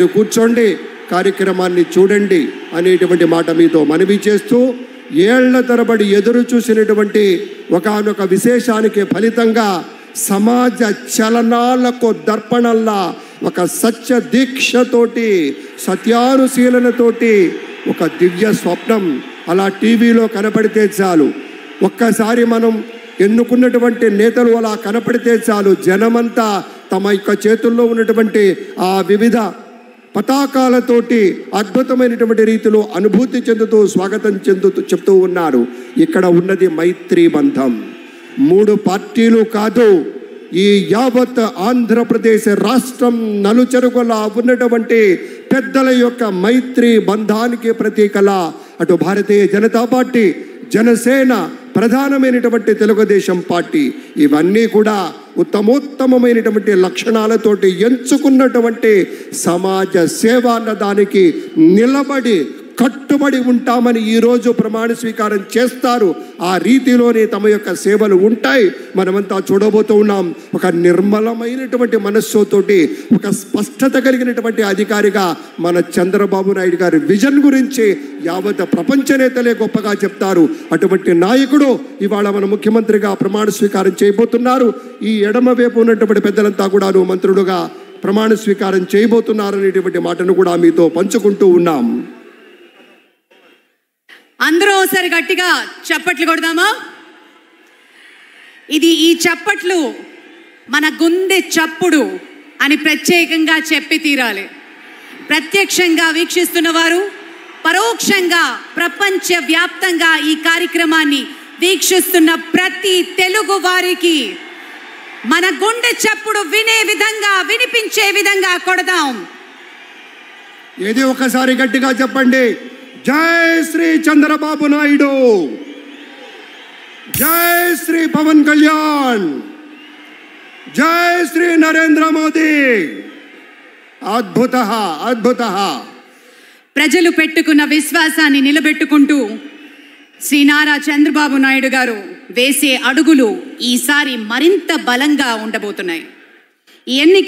కూర్చోండి, కార్యక్రమాన్ని చూడండి అనేటువంటి మాట మీతో మనవి చేస్తూ, ఏళ్ల తరబడి ఎదురు చూసినటువంటి ఒకానొక విశేషానికి ఫలితంగా సమాజ చలనాలకు దర్పణల్లా ఒక సత్య దీక్షతోటి, సత్యానుశీలనతోటి ఒక దివ్య స్వప్నం అలా టీవీలో కనపడితే చాలు, ఒక్కసారి మనం ఎన్నుకున్నటువంటి నేతలు అలా కనపడితే చాలు, జనమంతా తమ యొక్క చేతుల్లో ఉన్నటువంటి ఆ వివిధ పతాకాలతోటి అద్భుతమైనటువంటి రీతిలో అనుభూతి చెందుతూ స్వాగతం చెప్తూ ఉన్నారు. ఇక్కడ ఉన్నది మైత్రీ బంధం. 3 పార్టీలు కాదు, ఈ యావత్ ఆంధ్రప్రదేశ్ రాష్ట్రం నలుచెరుగులా ఉన్నటువంటి పెద్దల యొక్క మైత్రీ బంధానికి ప్రతీకలా అటు భారతీయ జనతా పార్టీ, జనసేన, ప్రధానమైనటువంటి తెలుగుదేశం పార్టీ ఇవన్నీ కూడా ఉత్తమోత్తమైనటువంటి లక్షణాలతోటి ఎంచుకున్నటువంటి సమాజ సేవ అన్న దానికి నిలబడి కట్టుబడి ఉంటామని ఈరోజు ప్రమాణ స్వీకారం చేస్తారు. ఆ రీతిలోనే తమ యొక్క సేవలు ఉంటాయి. మనమంతా చూడబోతూ ఉన్నాం. ఒక నిర్మలమైనటువంటి మనస్సుతోటి, ఒక స్పష్టత కలిగినటువంటి అధికారిగా మన చంద్రబాబు నాయుడు గారి విజన్ గురించి యావత్ ప్రపంచ నేతలే గొప్పగా చెప్తారు. అటువంటి నాయకుడు ఇవాళ మన ముఖ్యమంత్రిగా ప్రమాణ స్వీకారం చేయబోతున్నారు. ఈ ఎడమ వైపు ఉన్నటువంటి పెద్దలంతా కూడాను మంత్రులుగా ప్రమాణ స్వీకారం చేయబోతున్నారు అనేటువంటి మాటను కూడా మీతో పంచుకుంటూ ఉన్నాం. అందరూ ఒకసారి గట్టిగా చప్పట్లు కొడదామా? ఈ చప్పట్లు మన గుండె చప్పుడు అని ప్రత్యేకంగా చెప్పి తీరాలి. ప్రత్యక్షంగా వీక్షిస్తున్న వారు, పరోక్షంగా ప్రపంచ వ్యాప్తంగా ఈ కార్యక్రమాన్ని వీక్షిస్తున్న ప్రతి తెలుగు వారికి మన గుండె చప్పుడు వినే విధంగా, వినిపించే విధంగా కొడదాం. ఏది ఒకసారి గట్టిగా చెప్పండి. జై శ్రీ చంద్రబాబు నాయుడు, జై శ్రీ పవన్ కళ్యాణ్, జై శ్రీ నరేంద్ర మోదీ. అద్భుత అద్భుత. ప్రజలు పెట్టుకున్న విశ్వాసాన్ని నిలబెట్టుకుంటూ శ్రీ నారా చంద్రబాబు నాయుడు గారు వేసే అడుగులు ఈసారి మరింత బలంగా ఉండబోతున్నాయి. ఈ ఎన్నిక